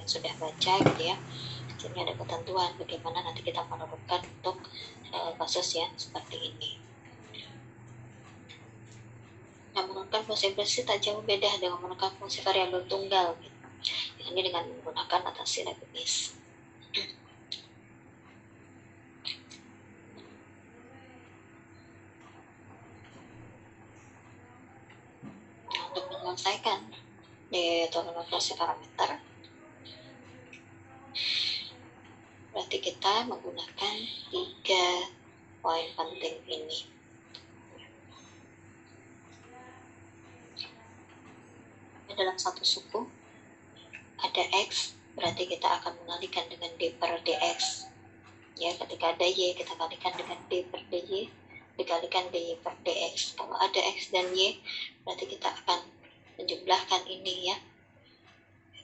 sudah baca gitu ya. Sini ada ketentuan bagaimana nanti kita menerapkan untuk kasus yang seperti ini. Nah, menentukan fungsi bersih tak jauh beda dengan menentukan fungsi variabel tunggal gitu. Ini dengan menggunakan notasi Leibniz. Nah, untuk menyelesaikan di toleransi parameter, berarti kita menggunakan 3 poin penting ini. Dalam satu suku ada X, berarti kita akan mengalihkan dengan D per DX. Ya, ketika ada Y, kita kalikan dengan D per DY, dikalikan DY per DX. Kalau ada X dan Y, berarti kita akan menjumlahkan ini ya.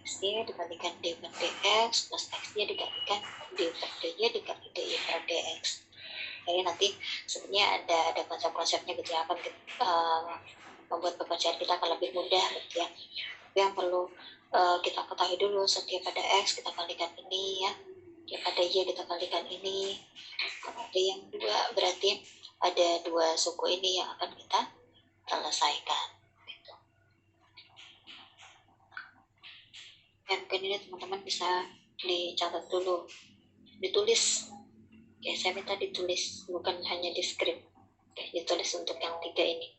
XY dikalikan D per DX plus XY dikalikan D per DY dikali DY per DX. Jadi nanti sebenarnya ada konsep-konsepnya gitu ya, akan membuat pekerjaan kita akan lebih mudah gitu ya. Yang perlu kita ketahui dulu, setiap pada X kita kalikan ini ya, setiap pada Y kita kalikan ini. Kemudian yang dua, berarti ada 2 suku ini yang akan kita selesaikan gitu. Dan mungkin ini teman-teman bisa dicatat dulu, ditulis ya, saya minta ditulis, bukan hanya di script. Oke, ditulis untuk yang 3 ini.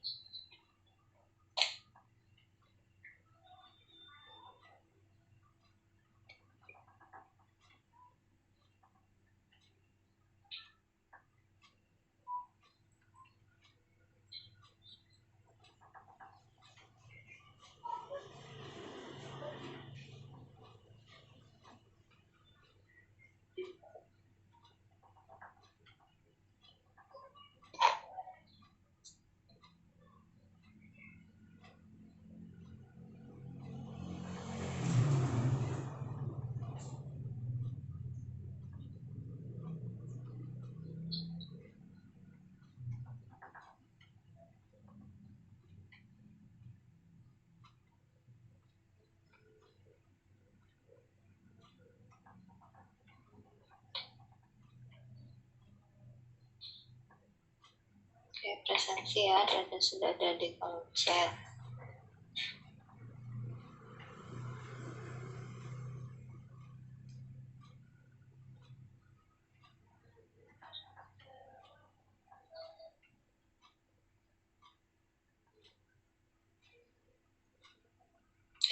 Oke, presensi ya, dan sudah ada di kolom chat.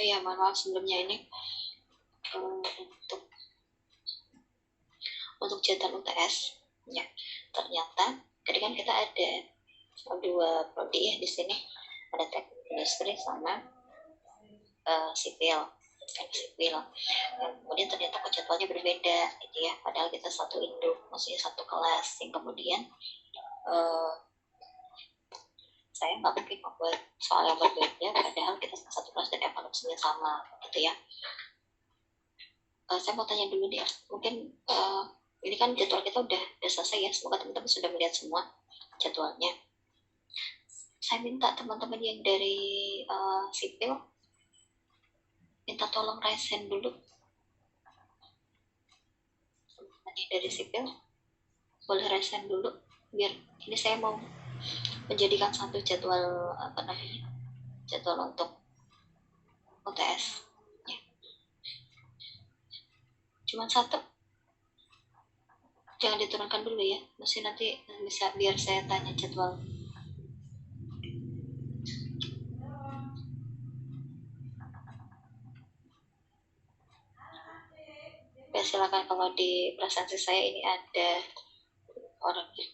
Ya, mohon maaf sebelumnya ini untuk jadwal UTS ya, ternyata tadi kan kita ada 2 prodi ya di sini, ada teknik industri sama sipil. Kemudian ternyata kok jadwalnya berbeda gitu ya, padahal kita satu induk, maksudnya satu kelas, yang kemudian saya nggak mungkin membuat soal yang berbeda padahal kita satu kelas dan evaluasinya sama gitu ya. Saya mau tanya dulu nih, mungkin ini kan jadwal kita udah selesai ya, semoga teman-teman sudah melihat semua jadwalnya. Saya minta teman-teman yang dari sipil minta tolong raise hand dulu. Teman-teman yang dari sipil boleh raise hand dulu, biar ini saya mau menjadikan satu jadwal jadwal untuk UTS ya. Cuman satu, jangan diturunkan dulu ya, mesti nanti bisa biar saya tanya jadwal. Ya, silakan, kalau di presensi saya ini ada orangnya.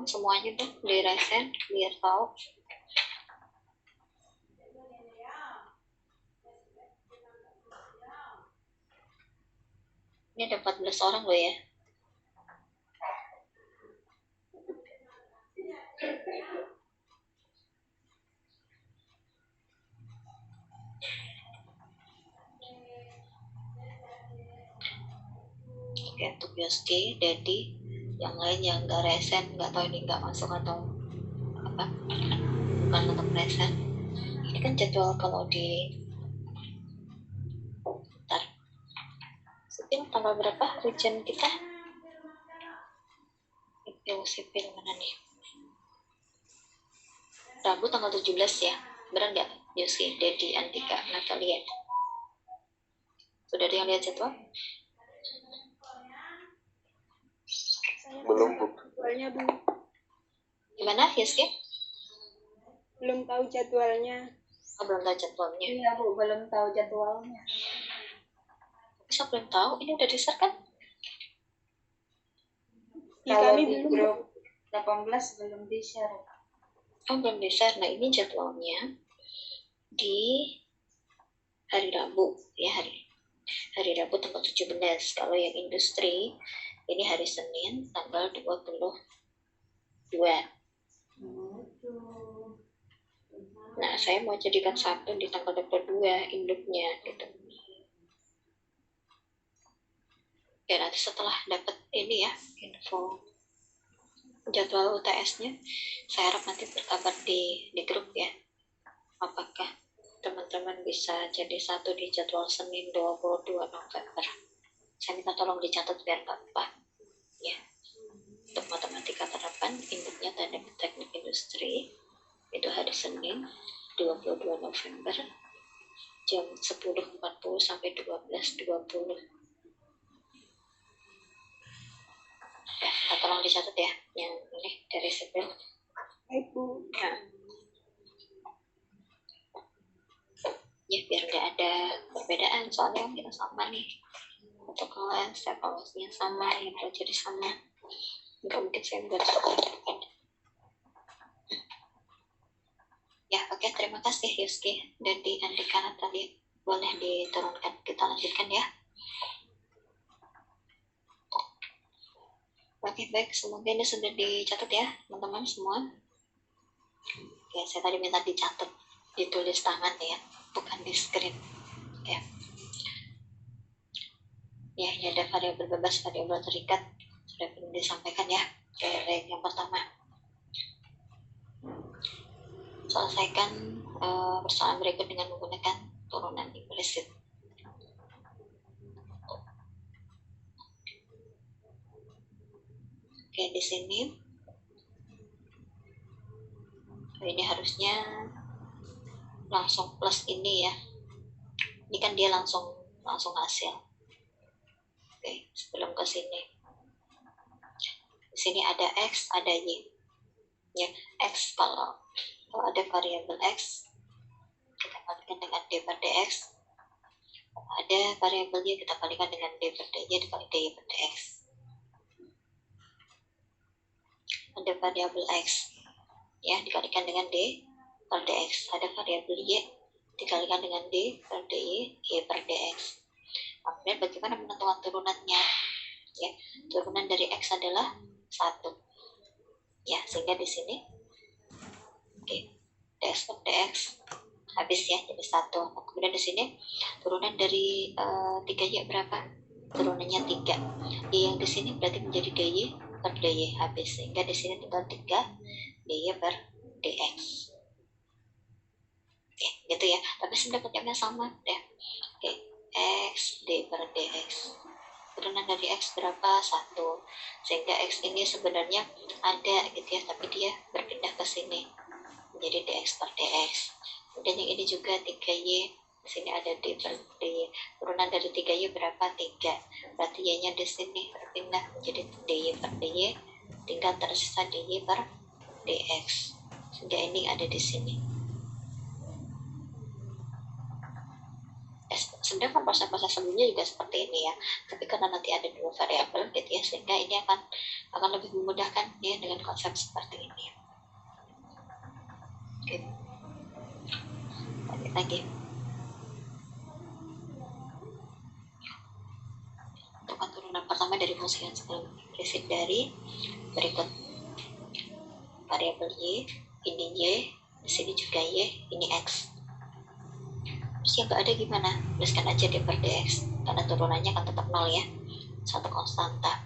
Semuanya deh di resen biar tahu. Ini ada 14 orang loh ya. Oke, untuk Yoski, Dedi, yang lain yang nggak resen, nggak tahu ini nggak masuk atau apa. meleset. Ini kan jadwal kalau di sipil tanggal berapa ujian kita? Sipil mana nih? Rabu tanggal 17 ya. Benar nggak? Yusi, Dedi, Andika, Natalia. Sudah ada yang lihat jadwal? Belum, Bu. Jadwalnya, Bu. Gimana, Yusi? Belum tahu jadwalnya. Oh, belum tahu jadwalnya. Iya, Bu, belum tahu jadwalnya. Bisa belum tahu? Ini udah di-share kan? Kalau kami di belum, grup 18 belum di-share. Oh, belum di-share. Nah, ini jadwalnya di hari Rabu ya, hari Rabu tanggal 17. Kalau yang industri ini hari Senin tanggal 22. Nah, saya mau jadikan satu di tanggal 22 induknya gitu. Ya, nanti setelah dapat ini ya, info jadwal UTS-nya, saya harap nanti berkabar di grup ya. Apakah teman-teman bisa jadi satu di jadwal Senin 22 November. Saya minta tolong dicatat biar gak lupa. Ya. Untuk matematika terapan, induknya teknik industri, itu hari Senin 22 November, jam 10.40 sampai 12.20. Ya, minta tolong dicatat ya, yang ini dari sipil. Ibu. Ya, biar nggak ada perbedaan, soalnya kita sama nih. Untuk kelas, evaluasinya sama, yang belajar sama. Nggak mungkin saya buat kan. Ya, oke, terima kasih Yuski dan di Andika Natalia. Boleh diturunkan, kita lanjutkan ya. Oke, baik, semoga ini sudah dicatat ya, teman-teman semua. Oke, saya tadi minta dicatat, ditulis tangan ya, bukan di screen. Oke. Ya, ini ada variabel bebas, variabel terikat. Sudah belum disampaikan ya. Oke, yang pertama. Selesaikan persoalan berikut dengan menggunakan turunan implisit. Oke, di sini ini harusnya langsung plus ini ya. Ini kan dia langsung hasil. Oke, sebelum ke sini. Di sini ada X, ada Y. Ya, X kalau ada variabel X, kita kalikan dengan D per DX. Kalau ada variabel Y, kita kalikan dengan D per DY dikali DY per DX. Ada variabel X, ya, dikalikan dengan D per DX. Ada variabel Y, dikalikan dengan D per DY, Y per DX. Kemudian bagaimana menentukan turunannya? Ya, turunan dari X adalah 1. Ya, sehingga di sini oke, DX per DX habis ya, jadi 1. Nah, kemudian di sini turunan dari 3Y berapa? Turunannya 3. Y yang di sini berarti menjadi DY per DY habis, sehingga di sini tinggal 3 DY per DX. Oke, gitu ya. Tapi sebenarnya sama ya. Oke, X D per DX. Turunan dari X berapa? 1. Sehingga X ini sebenarnya ada gitu ya, tapi dia berpindah ke sini menjadi DX per DX. Kemudian yang ini juga 3Y, di sini ada D per DY. Turunan dari 3Y berapa? 3. Berarti Y-nya di sini berpindah menjadi DY per DY, tinggal tersisa DY per DX. Sehingga ini ada di sini. Sebenarnya kan proses-proses sebelumnya juga seperti ini ya, tapi karena nanti ada 2 variabel gitu ya, sehingga ini akan lebih memudahkan ya dengan konsep seperti ini. Oke. Lagi. Untuk turunan pertama dari fungsi yang sebelum implisit dari berikut variabel Y, ini Y, di sini juga Y, ini X. Terus yang gak ada gimana? Tuliskan aja D per DX, karena turunannya akan tetap 0 ya, satu konstanta.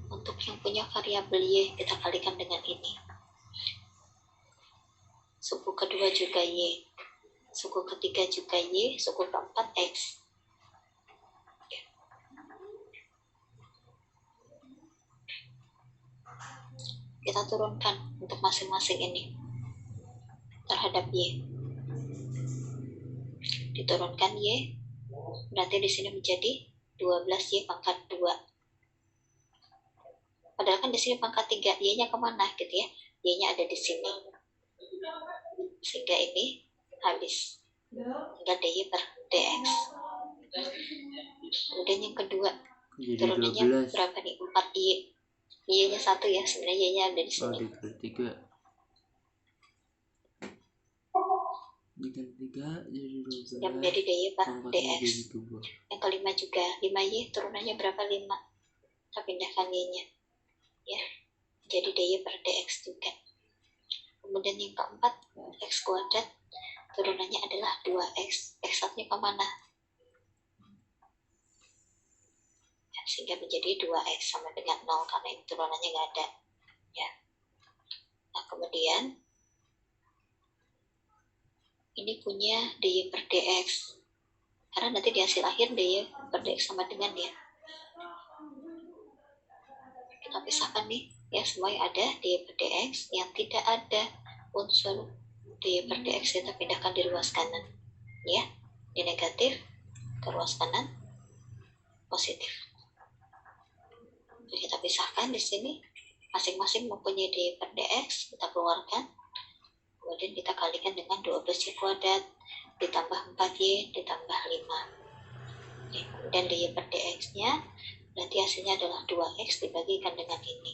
Untuk yang punya variabel Y, kita kalikan dengan ini. suku kedua juga Y, suku ketiga juga Y, suku keempat X. Kita turunkan untuk masing-masing ini terhadap Y. Diturunkan Y, berarti di sini menjadi 12Y pangkat 2. Padahal kan di sini pangkat 3, Y-nya kemana gitu ya? Y-nya ada di sini. Sehingga ini habis. Tinggal DY per DX. Kemudian yang kedua, jadi turunannya 12. berapa nih? 4Y. Y-nya 1 ya, sebenarnya Y-nya ada di sini. Dikali 3 jadi 12. Yang menjadi DY per DX. Jadi 2. Yang kelima juga, 5Y turunannya berapa? 5. Kita pindahkan Y-nya. Ya, jadi DY per DX juga. Kemudian yang keempat, X kuadrat turunannya adalah 2X. X-nya kemana? Ya, sehingga menjadi 2X sama dengan 0 karena ini turunannya nggak ada. Ya. Nah, kemudian ini punya DY per DX. Karena nanti di hasil akhir DY per DX sama dengan ya. Kita pisahkan nih, ya semuanya ada DY per DX. Yang tidak ada unsur DY per DX kita pindahkan di ruas kanan. Ya, di negatif ke ruas kanan positif. Jadi kita pisahkan di sini, masing-masing mempunyai DY per DX, kita keluarkan. Kemudian kita kalikan dengan 12Y kuadrat ditambah 4Y ditambah 5. Oke, kemudian DY per DX-nya berarti hasilnya adalah 2X dibagikan dengan ini.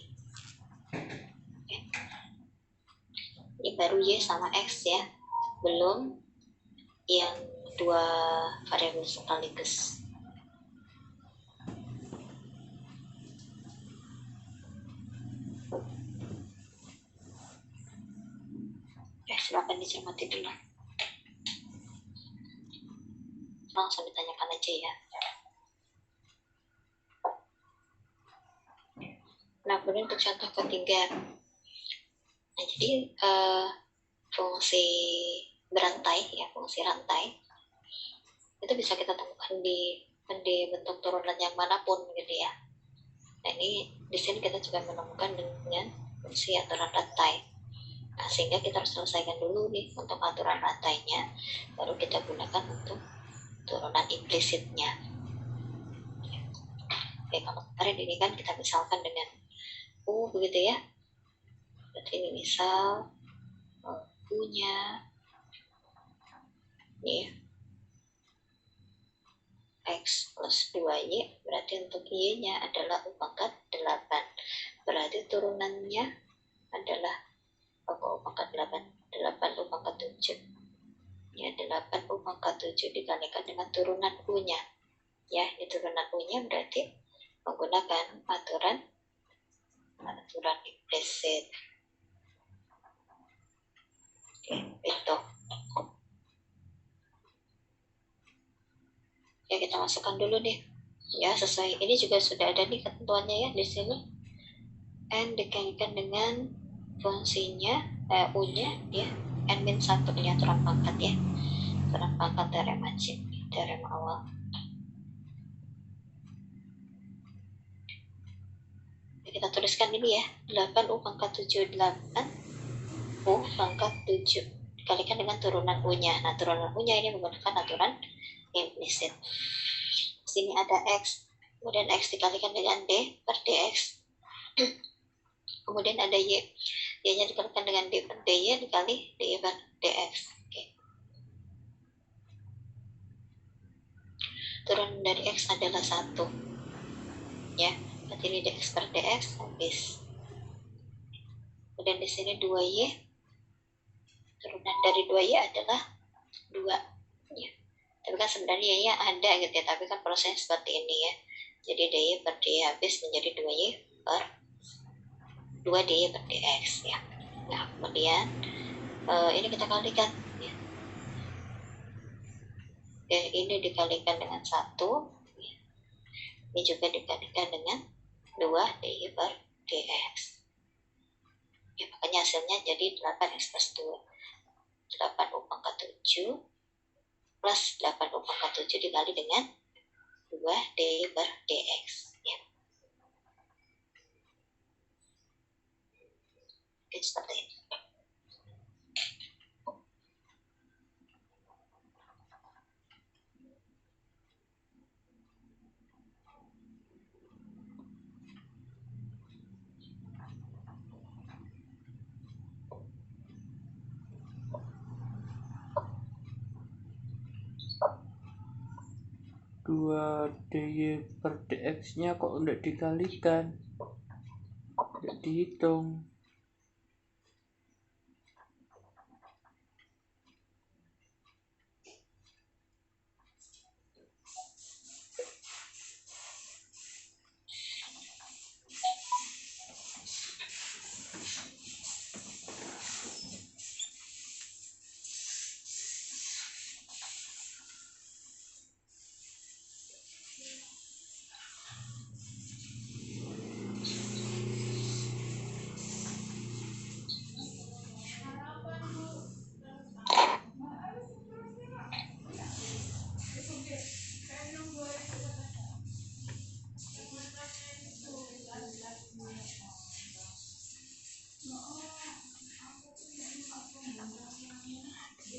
Oke. Ini baru Y sama X ya, belum yang dua variabel sekaligus. Ya, silakan dicermati dulu. Langsung ditanyakan aja ya. Nah, kemudian untuk contoh ketiga. Nah, jadi fungsi berantai, ya fungsi rantai, itu bisa kita temukan di bentuk turunan yang manapun gitu ya. Nah, ini di sini kita juga menemukan dengan fungsi aturan rantai. Nah, sehingga kita harus selesaikan dulu nih untuk aturan rantainya, baru kita gunakan untuk turunan implisitnya. Oke, kalau kemarin ini kan kita misalkan dengan U begitu ya. Berarti ini misal U-nya nih X plus 2Y, berarti untuk Y-nya adalah U pangkat 8. Berarti turunannya adalah U pangkat 8 U pangkat 7. Ya, 8 U pangkat 7 dikalikan dengan turunan U-nya. Ya, ini turunan U-nya berarti menggunakan aturan implisit. Oke, itu. Ya, kita masukkan dulu nih. Ya, sesuai ini juga sudah ada nih ketentuannya ya di sini. N dikalikan dengan fungsinya U-nya ya, N-1 ini aturan pangkat ya. Aturan pangkat teorema C, teorema awal. Kita tuliskan ini ya, 8 U pangkat 7, 8 U pangkat 7 dikalikan dengan turunan U-nya. Nah, turunan U-nya ini menggunakan aturan implisit. Sini ada X, kemudian X dikalikan dengan D per DX. Kemudian ada Y, Y-nya dikalikan dengan D per DY dikali DY per DX. Oke. Turunan dari X adalah 1. Ya. Berarti ini dx per dx habis. Kemudian di sini 2y, turunan dari 2y adalah 2 ya. Tapi kan sebenarnya y-nya ada gitu ya, tapi kan prosesnya seperti ini ya. Jadi dy per dy habis menjadi 2y per 2 dy per dx ya. Nah, kemudian ini kita kalikan ya. Oke, ini dikalikan dengan 1 ya. Ini juga dikalikan dengan 2 dy per dx ya, makanya hasilnya jadi 8x plus 2. plus 8,47 dikali dengan 2D per dx ya. Oke, seperti ini. Dua dy per dx nya kok udah dikalikan, udah dihitung.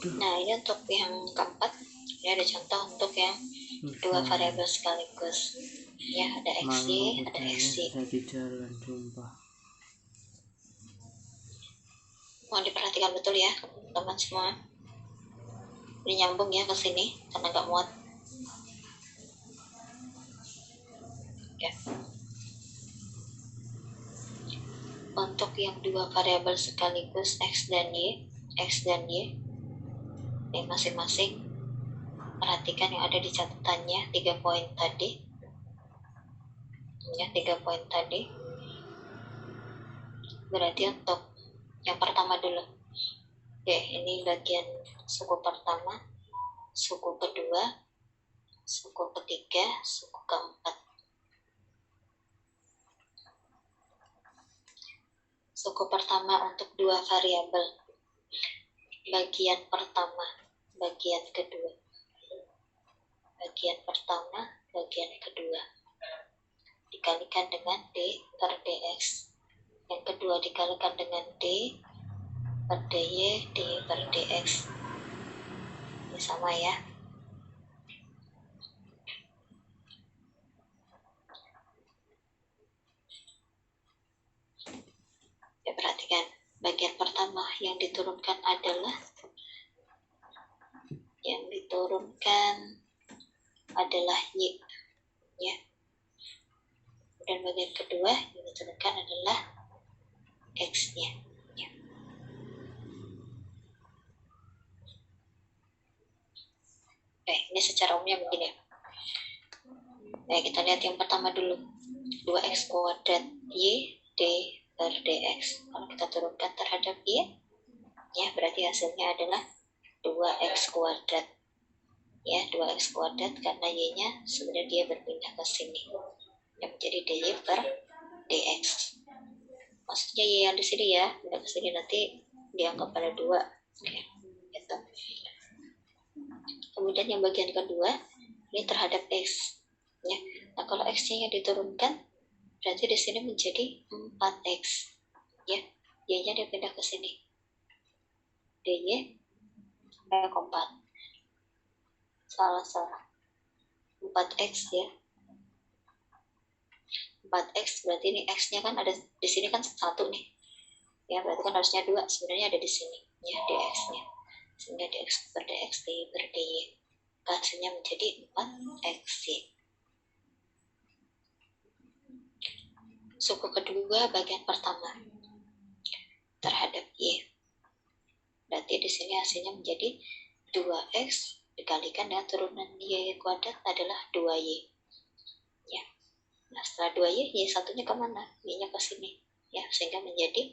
Nah, ini untuk yang keempat. Ini ada contoh untuk yang dua variabel sekaligus. Ya, ada XY, ada XY. Saya di jalan sumpah. Mohon diperhatikan betul ya, teman semua. Ini nyambung ya ke sini karena nggak muat. Ya. Untuk yang dua variabel sekaligus X dan Y, ini masing-masing perhatikan yang ada di catatannya 3 poin tadi ya, 3 poin tadi. Berarti untuk yang pertama dulu, oke, ini bagian suku pertama, suku kedua, suku ketiga, suku keempat. Suku pertama untuk dua variabel, bagian pertama, bagian kedua, bagian pertama, bagian kedua dikalikan dengan D per dx, yang kedua dikalikan dengan D per dy, D per dx. Ini sama ya. Ya, perhatikan bagian pertama yang diturunkan adalah Y ya. Dan bagian kedua yang diturunkan adalah X-nya ya. Ini secara umumnya begini ya. Nah, kita lihat yang pertama dulu. 2x kuadrat Y D per dx. Kalau kita turunkan terhadap Y ya, berarti hasilnya adalah 2x kuadrat ya, 2x kuadrat karena Y-nya sebenarnya dia berpindah ke sini yang menjadi dy per dx. Maksudnya Y yang di sini ya, pindah ke sini nanti dianggap pada 2. Oke, gitu. Kemudian yang bagian kedua ini terhadap X ya. Nah, kalau X-nya yang diturunkan berarti di sini menjadi 4x ya. Y-nya dia pindah ke sini. dy 4. Salah 4x ya. 4x berarti ini x-nya kan ada di sini kan 1 nih ya, berarti kan harusnya 2, sebenarnya ada di sini ya, dx-nya, sehingga dx per dx dy per dy hasilnya menjadi 4x ya. Suku kedua bagian pertama terhadap y, berarti di sini hasilnya menjadi 2x dikalikan dengan turunan y kuadrat adalah 2y ya. Nah, setelah 2y, y satunya kemana? Y-nya ke sini ya, sehingga menjadi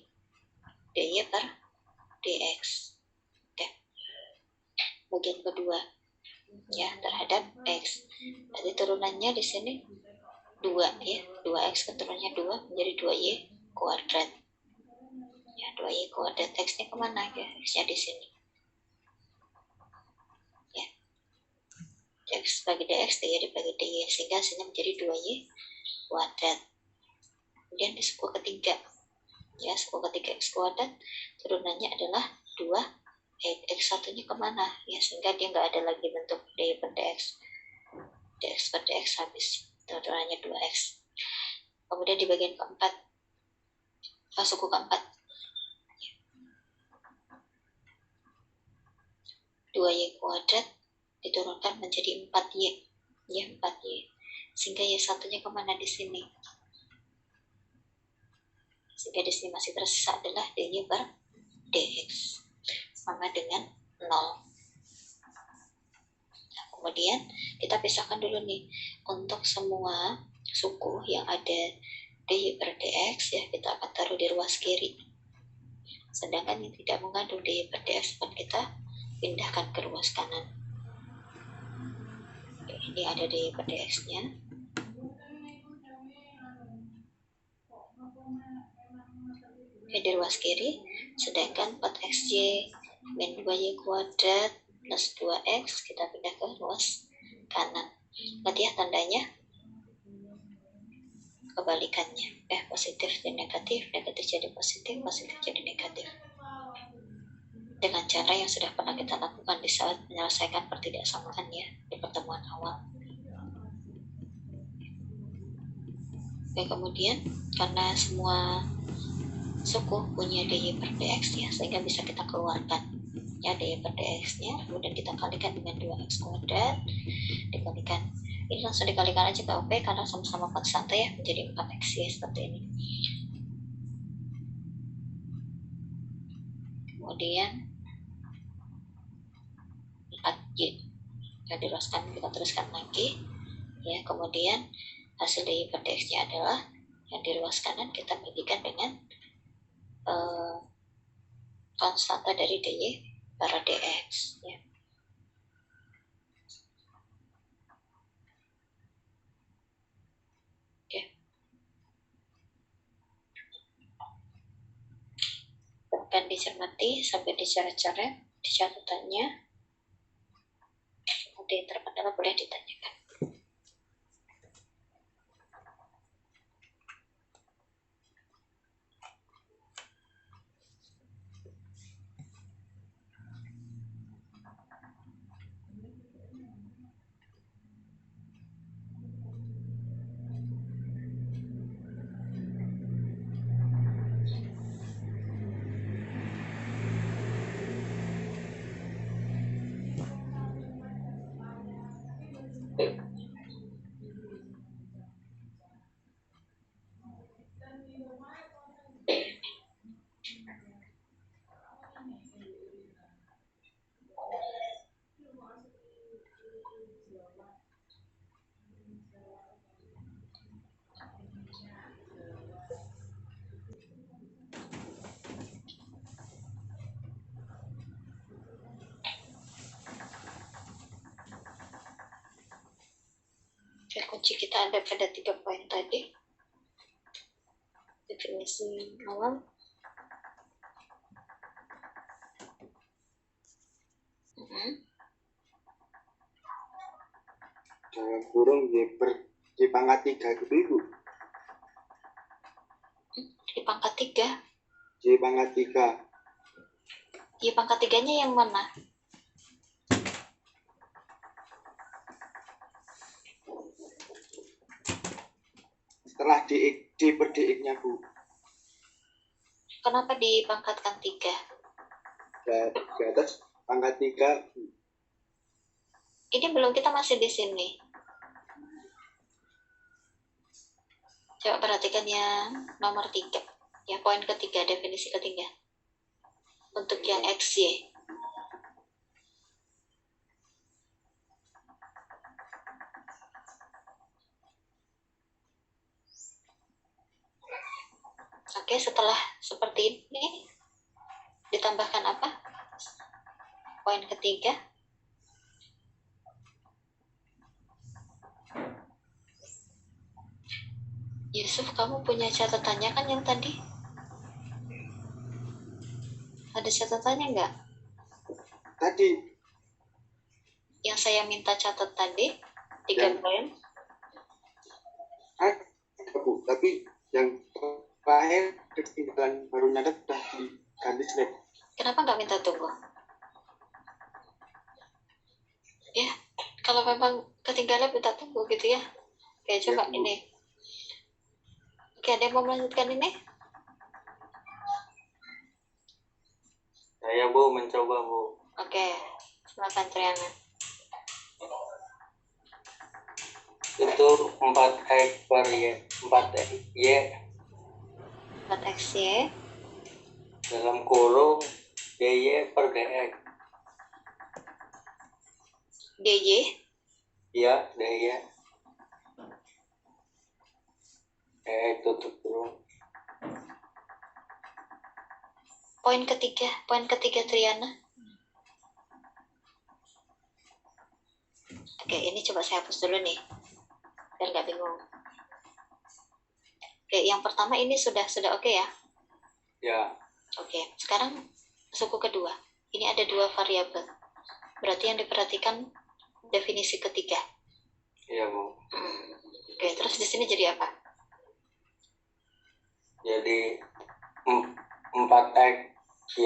dy per dx. Oke. Bagian kedua ya terhadap x, berarti turunannya di sini 2 ya, 2x keturunannya 2 menjadi 2y kuadrat ya, 2y kuadrat. X-nya kemana ya? X-nya di sini dx bagi dx, dy dibagi dy, sehingga hasilnya menjadi 2y kuadrat. Kemudian di suku ketiga, ya suku ketiga x kuadrat, turunannya adalah 2 x satunya kemana, ya sehingga dia nggak ada lagi bentuk dy per dx, dx per dx habis, turunannya 2x. Kemudian di bagian keempat, suku keempat, 2y kuadrat diturunkan menjadi 4y, ya 4y, sehingga y satunya kemana di sini, sehingga di sini masih tersisa adalah dy per dx sama dengan 0. Nah, kemudian kita pisahkan dulu nih untuk semua suku yang ada dy per dx, ya kita akan taruh di ruas kiri, sedangkan yang tidak mengandung dy per dx akan kita pindahkan ke ruas kanan. Oke, ini ada dy per dx nya, di ruas kiri, sedangkan 4xy min 2y kuadrat plus 2x kita pindah ke ruas kanan. Berarti ya tandanya kebalikannya, positif dan negatif, negatif jadi positif, positif jadi negatif, dengan cara yang sudah pernah kita lakukan di saat menyelesaikan pertidaksamaan ya di pertemuan awal. Oke, kemudian karena semua suku punya dy per dx ya, sehingga bisa kita keluarkan ya dy per dx nya, kemudian kita kalikan dengan 2x kuadrat dikalikan, ini langsung dikalikan aja ke OP karena sama-sama konstanta ya, menjadi 4x ya, seperti ini. Kemudian 4y ya, diruskan, kita teruskan lagi ya, kemudian hasil dy per dx nya adalah yang di ruas kanan kita bagikan dengan konstanta dari dy per dx ya. Oke, akan dicermati sampai dicoret-coret di catatannya, kemudian terkendala boleh ditanyakan. Oke, kunci kita ada pada 3 poin tadi. Definisi awal, dalam kurung y pangkat 3 itu ibu, di pangkat 3, y pangkat 3 y pangkat 3-nya yang mana? setelah d per dx nya bu, Kenapa dipangkatkan 3? di atas pangkat 3 bu. Ini belum, kita masih di sini. Coba perhatikan yang nomor 3 ya, poin ketiga, definisi ketiga untuk yang xy. Oke, setelah seperti ini ditambahkan apa? Poin ketiga, Yusuf, kamu punya catatannya kan yang tadi? Ada catatannya nggak? Tadi yang saya minta catat tadi 3 poin. Bu, tapi yang terakhir ketinggalan baru nyatet udah diganti slide. Kenapa nggak minta tunggu? Ya, kalau memang ketinggalan minta tunggu gitu ya. Oke, coba Bu. ini. Oke, ada yang mau melanjutkan ini? Saya Bu mencoba Bu. Oke, silakan Triana. Itu 4x per y, 4y 4xy dalam kurung dy per dx. dy. Ya, dy. Tutup kurung. Poin ketiga Triana. Oke, ini coba saya hapus dulu nih, biar nggak bingung. Oke, yang pertama ini sudah oke ya? Ya, Oke, sekarang suku kedua. Ini ada 2 variabel. Berarti yang diperhatikan definisi ketiga. iya Bu. Oke, terus di sini jadi apa? Jadi 4x y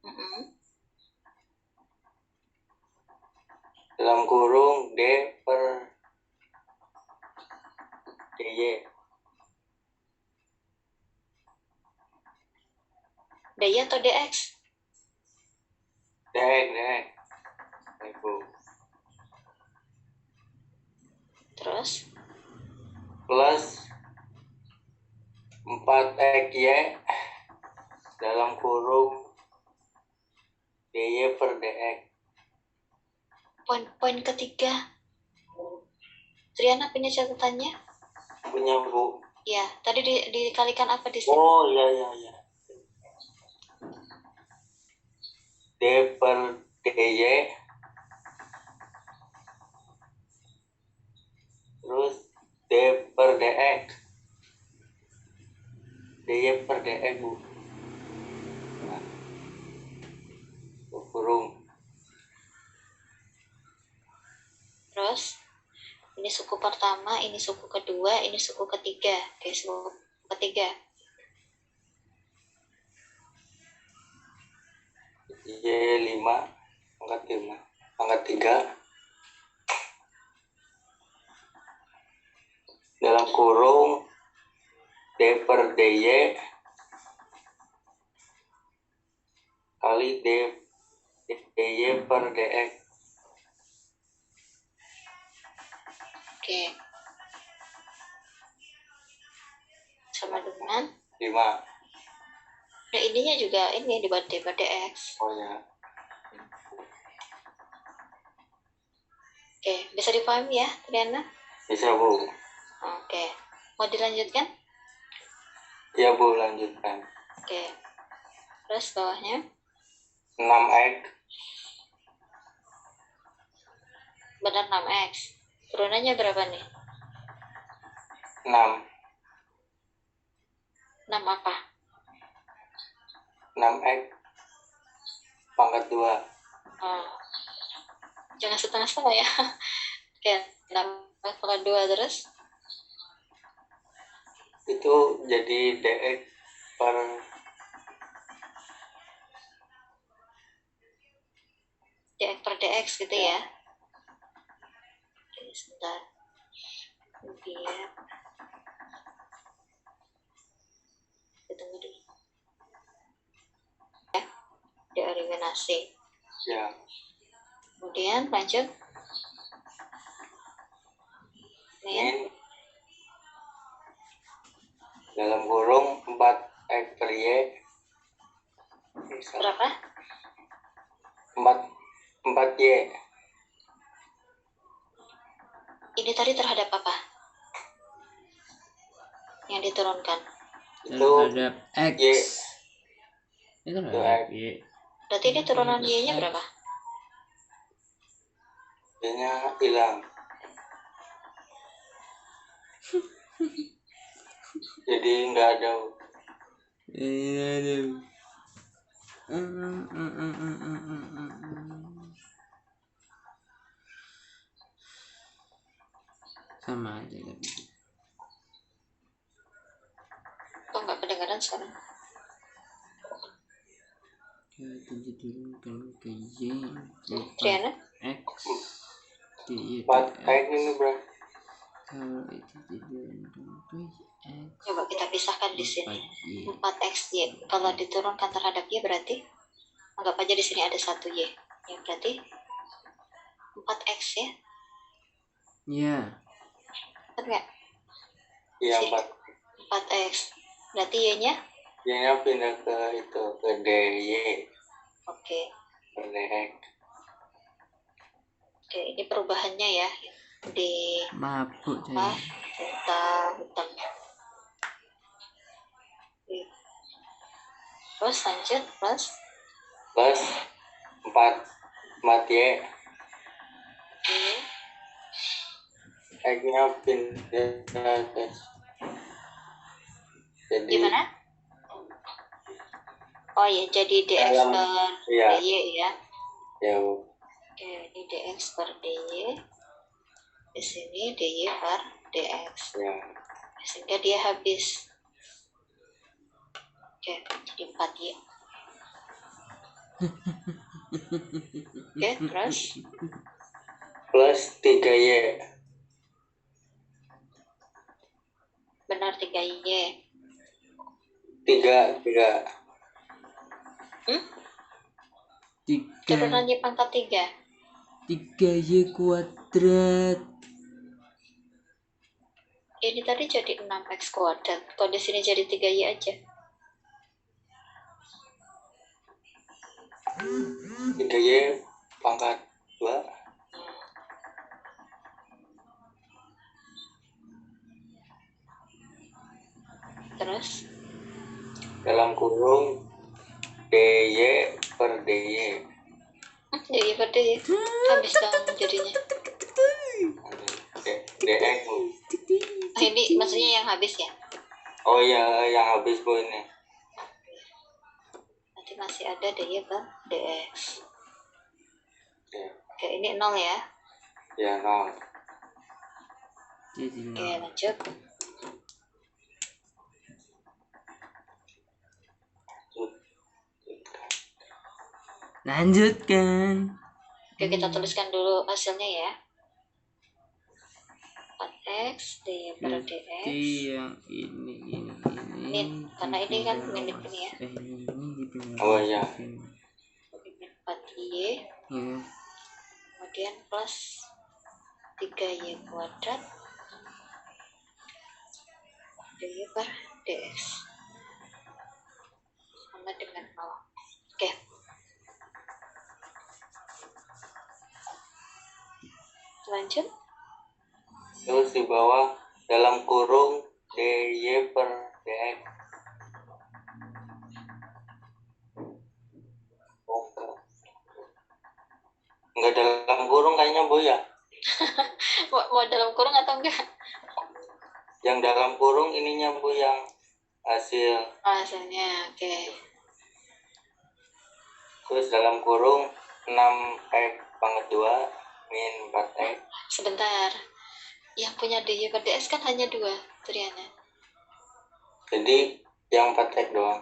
Mm-mm. dalam kurung d per dy. dy atau dx? dx. Bu. Terus Plus 4xy dalam kurung dy per dx. poin ketiga. Triana punya catatannya? Punya Bu. Ya, tadi dikalikan apa di sini? Oh iya. D per dy terus d per dx. dy per dx Bu. Nah, kurung. Terus ini suku pertama, ini suku kedua, ini suku ketiga. Oke, suku ketiga. Y5 pangkat 5 pangkat 3 dalam kurung d per dy kali dy per dx. Oke. Sama dengan 5. nah ininya juga ini dibuat d per dx. Oh ya. Oke, bisa dipahami ya, Triana? Bisa Bu. Oke. Mau dilanjutkan? Ya Bu, lanjutkan. Oke. Terus bawahnya 6x benar 6x. Turunannya berapa nih? 6 6 apa? 6x pangkat 2. Oh, jangan setengah-setengah ya. Oke, 6x pangkat 2 terus Itu jadi dx per dx per dx gitu ya. Oke, sebentar. Biar tunggu dulu. Ya, dieliminasi. ya. Kemudian lanjut. Nih, Min dalam kurung 4x per y berapa? 4y Ini tadi terhadap apa? Yang diturunkan. itu terhadap X. Y. Itu terhadap Y. Berarti ini turunan Y-nya berapa? y-nya hilang. Jadi nggak ada. Iya deh. sama aja tapi Kok nggak kedengaran sekarang? kita diturunkan ke Y Triana? X di 4x ini bro. kalau itu diturunkan ke X Coba kita pisahkan di sini. 4Y 4xy. Kalau diturunkan terhadap y berarti anggap aja di sini ada 1y. Ya berarti 4x ya. ya Benar nggak? Iya Sini. 4x. Berarti y-nya? Y-nya pindah ke itu ke dy Oke. per dx. Oke, ini perubahannya ya. Di mabuk apa? saya Delta hitam. Oke. Terus lanjut plus Plus 4y y. x-nya pindah ke jadi Gimana? Oh ya, jadi dx Dalam- per iya. dy ya. ya Oke, ini dx per dy. Di sini dy per dx. ya Sehingga dia habis. Oke, jadi 4y. Oke, terus plus 3y benar 3y. 3 Turunan 3 y pangkat 3. 3Y kuadrat Ini tadi jadi 6x kuadrat. Kalau di sini jadi 3y aja. 3y pangkat 2 Terus dalam kurung dy per dy. dy per dy. Habis dong jadinya. dx bu. Ah, ini maksudnya yang habis ya. Oh ya yang habis bu ini. Nanti masih ada dy per dx. Ya, Oke, ini 0 ya. ya 0. jadi Oke, lanjut. lanjutkan Oke, kita tuliskan dulu hasilnya ya. 4x dy per berarti dx. yang ini Ini, karena ini kan mirip ini ya. ini dipindah Oh, iya. Ini 4y. ya Kemudian plus 3y kuadrat dy per dx sama dengan 0. Oke. Lanjut. Terus di bawah dalam kurung dy per dx. Enggak dalam kurung kayaknya bu ya. Mau dalam kurung atau enggak? Yang dalam kurung ininya bu yang hasil. Hasilnya, oke. Terus dalam kurung 6x pangkat 2 min 4x. Sebentar. Yang punya dy per dx kan hanya 2, Triana. Jadi yang 4x doang.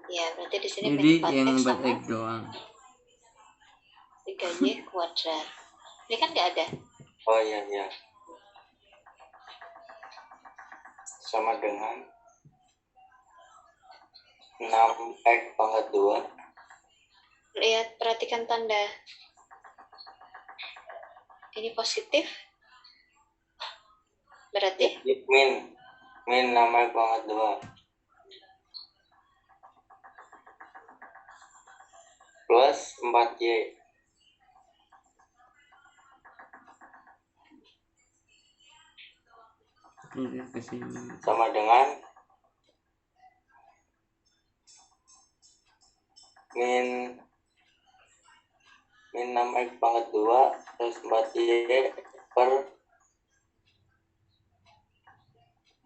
Ya, berarti di sini jadi min yang 4x 4 sama X doang 3y kuadrat. Ini kan nggak ada. Oh iya iya. Sama dengan 6x pangkat 2 Lihat, perhatikan tanda. Ini positif. Berarti min 6x pangkat 2 plus 4y ini ke sini sama dengan min 6x pangkat 2 plus 4y per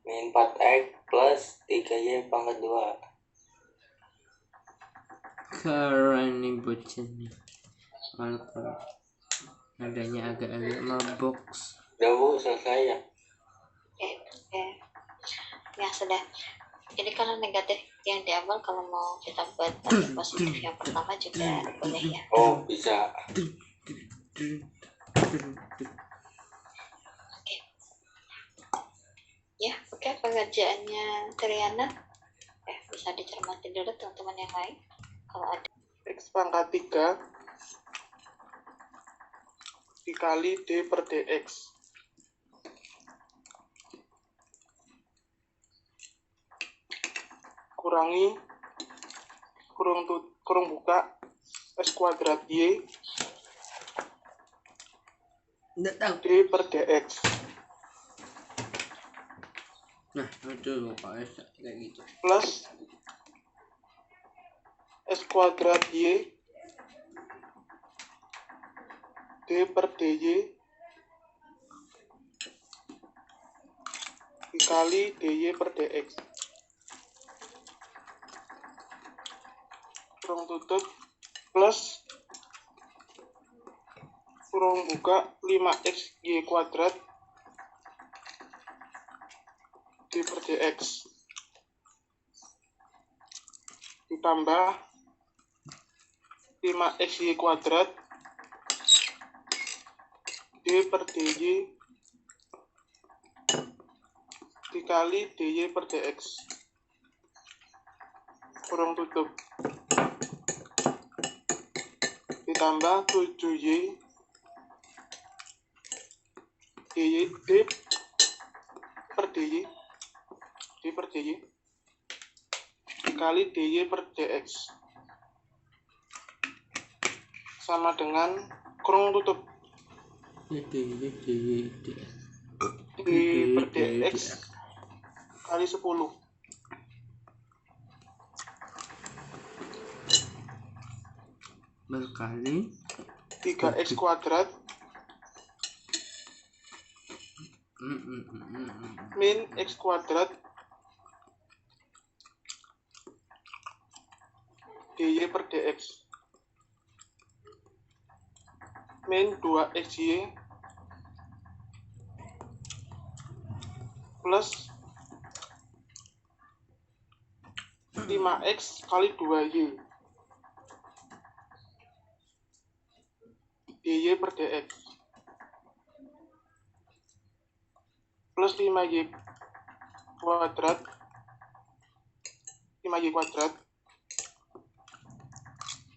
min 4x plus 3y pangkat 2. karena ini bocah nih walaupun nadanya agak-agak mabok Udah bu selesai ya. Ya sudah, ini kalau negatif yang di awal, kalau mau kita buat tanda positif yang pertama juga boleh ya. Oh, bisa. Oke. Ya, oke, pengerjaannya Triana bisa dicermati dulu teman-teman yang lain kalau ada. X pangkat 3 dikali D per DX. Kurangi kurung buka S kuadrat Y Nggak tahu. D per DX. Nah, itu pokoknya kayak gitu. Plus S kuadrat Y D per DY dikali DY per DX. Kurung tutup plus kurung buka 5x Y kuadrat D per DX ditambah 5x Y kuadrat D per DY dikali DY per DX. Kurung tutup ditambah 7Y DY D per DY dikali DY per DX sama dengan kurung tutup D per DX kali 10 berkali 3x kuadrat min x kuadrat dy per dx min 2xy plus 5x kali 2y dy per dx plus 5y kuadrat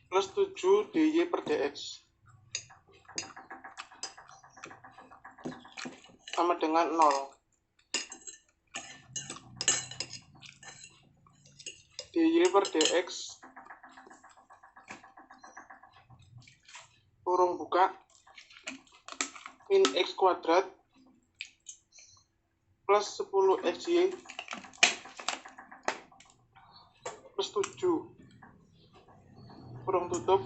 plus 7 dy per dx sama dengan 0. dy per dx kurung buka min x kuadrat plus 10xy plus 7 kurung tutup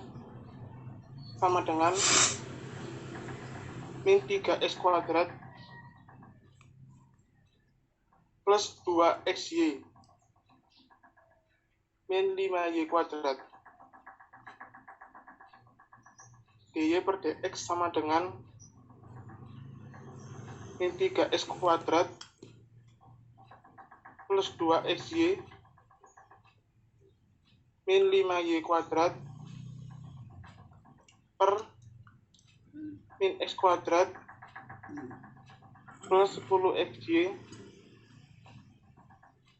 sama dengan min 3x kuadrat plus 2xy min 5y kuadrat dy per dx sama dengan min 3x kuadrat plus 2xy min 5y kuadrat per min x kuadrat plus 10xy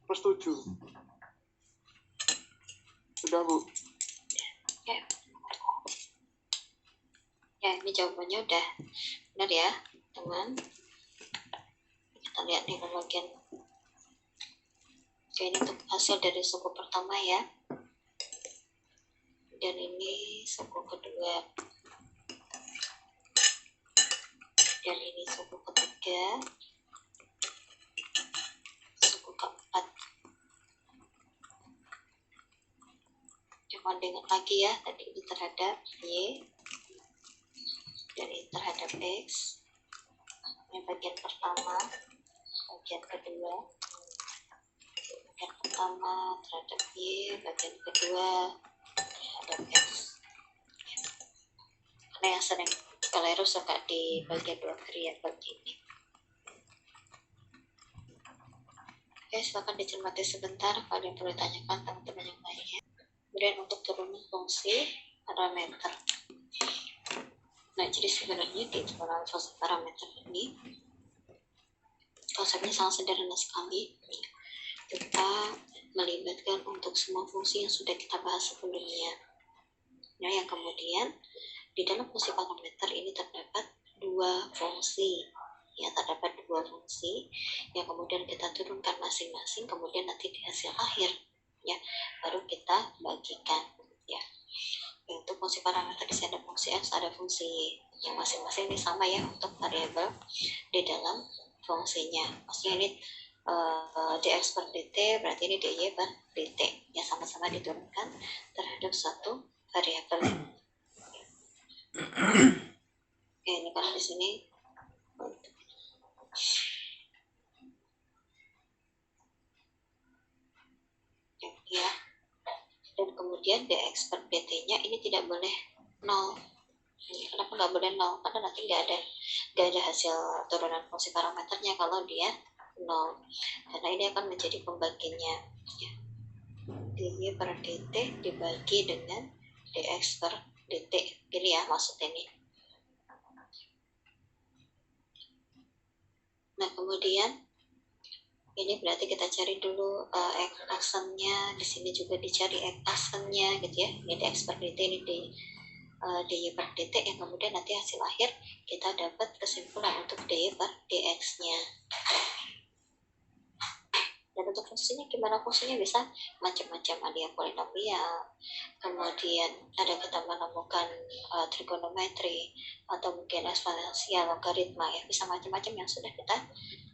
plus 7. Sudah, Bu? Ya, ini jawabannya udah benar ya, teman. Kita lihat nih bagian. Oke, ini untuk hasil dari suku pertama ya. Dan ini suku kedua. Dan ini suku ketiga. Suku keempat. Coba ingat lagi ya, tadi ini terhadap Y. Dan ini terhadap X. Ini bagian pertama. Bagian kedua. Bagian pertama terhadap Y. Bagian kedua terhadap X. Karena yang sering keliru suka di bagian dua variabel ini. Oke, silakan dicermati sebentar kalau ada yang perlu ditanyakan teman-teman yang lainnya. Kemudian untuk turunan fungsi parameter. Nah, jadi sebenarnya di turunan fungsi parameter ini konsepnya sangat sederhana sekali. Kita melibatkan untuk semua fungsi yang sudah kita bahas sebelumnya. Nah, yang kemudian di dalam fungsi parameter ini terdapat dua fungsi. Ya, terdapat dua fungsi yang kemudian kita turunkan masing-masing, kemudian nanti di hasil akhir ya baru kita bagikan ya. Untuk fungsi parameter di sini ada fungsi x, ada fungsi y, yang masing-masing ini sama ya untuk variabel di dalam fungsinya. Maksudnya ini dx per dt, berarti ini dy per dt ya, sama-sama diturunkan terhadap satu variabel. Oke, ini kan di sini ya. Dan kemudian dx per dt nya ini tidak boleh 0. Kenapa nggak boleh 0? Karena nanti nggak ada hasil turunan fungsi parameternya kalau dia 0. Karena ini akan menjadi pembagiannya ya. dy per dt dibagi dengan dx per dt, gini ya maksudnya ini. Nah, kemudian ini berarti kita cari dulu aksennya. Di sini juga dicari aksennya gitu ya. Ini dx per dt, ini dy per dt, yang kemudian nanti hasil akhir kita dapat kesimpulan untuk dy per dx-nya. Dan untuk fungsinya gimana? Fungsinya bisa macam-macam, ada yang polinomial, kemudian ada kita menemukan trigonometri, atau mungkin eksponensial, logaritma ya, bisa macam-macam yang sudah kita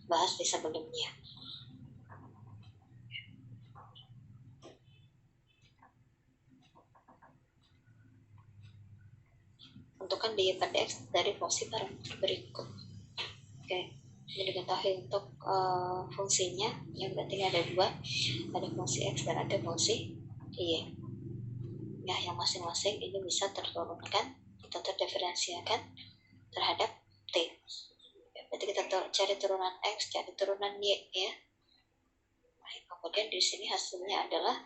bahas di sebelumnya. Tentukan dy per dx dari fungsi parameter berikut. Oke, ini diketahui untuk fungsinya yang berarti ada dua, ada fungsi x dan ada fungsi y ya, yang masing-masing ini bisa terturunkan atau terdiferensiakan terhadap t ya, berarti kita cari turunan x, cari turunan y ya. Nah, kemudian di sini hasilnya adalah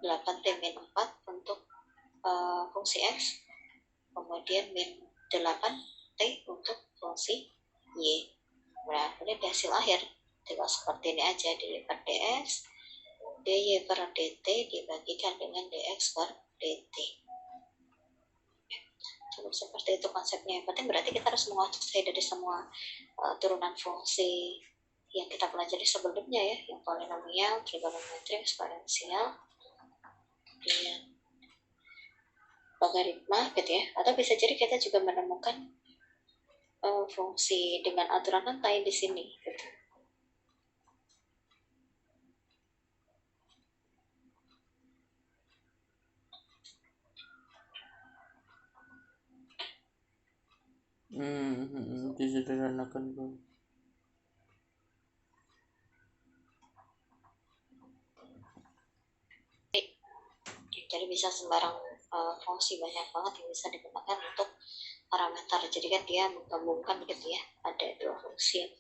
8t min 4 untuk fungsi x, kemudian min 8t untuk fungsi y. Nah, kemudian di hasil akhir tinggal seperti ini aja, dy per dx, dy per dt dibagikan dengan dx per dt. Cukup seperti itu konsepnya. Yang penting berarti kita harus menguasai dari semua turunan fungsi yang kita pelajari sebelumnya ya, yang polinomial, trigonometri, eksponensial, kemudian logaritma gitu ya. Atau bisa jadi kita juga menemukan fungsi dengan aturan rantai di sini gitu. Disederhanakan bang. Jadi bisa sembarang fungsi, banyak banget yang bisa digunakan untuk parameter. Jadi kan dia menggabungkan gitu ya, ada dua fungsi yang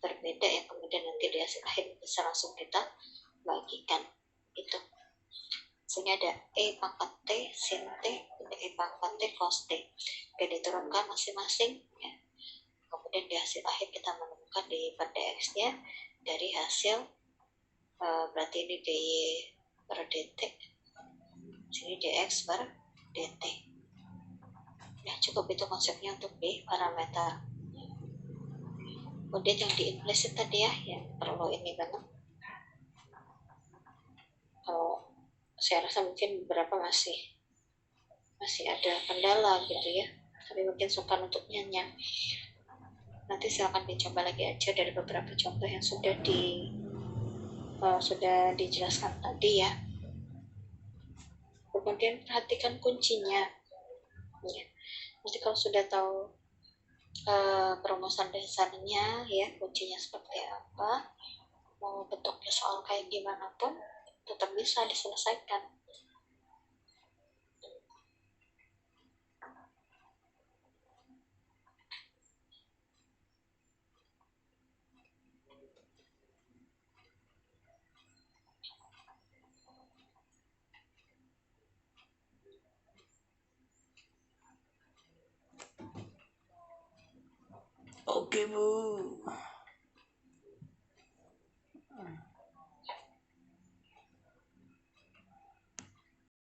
berbeda yang kemudian nanti di hasil akhir bisa langsung kita bagikan itu. Sehingga ada e pangkat t sin t, ada e pangkat t cos t. Oke, diturunkan masing-masing ya. Kemudian di hasil akhir kita menemukan dy per dx nya dari hasil berarti ini dy per dt, sini dx per dt ya. Cukup itu konsepnya untuk di parameter. Kemudian yang di implicit tadi ya, yang perlu ini banget, kalau saya rasa mungkin beberapa masih ada kendala gitu ya, tapi mungkin sukar untuk nyanyi. Nanti silakan dicoba lagi aja dari beberapa contoh yang sudah dijelaskan tadi ya. Kemudian perhatikan kuncinya ya. Nanti kalau sudah tahu perumusan dasarnya ya, kuncinya seperti apa, mau bentuknya soal kayak gimana pun tetap bisa diselesaikan. Oke, Bu.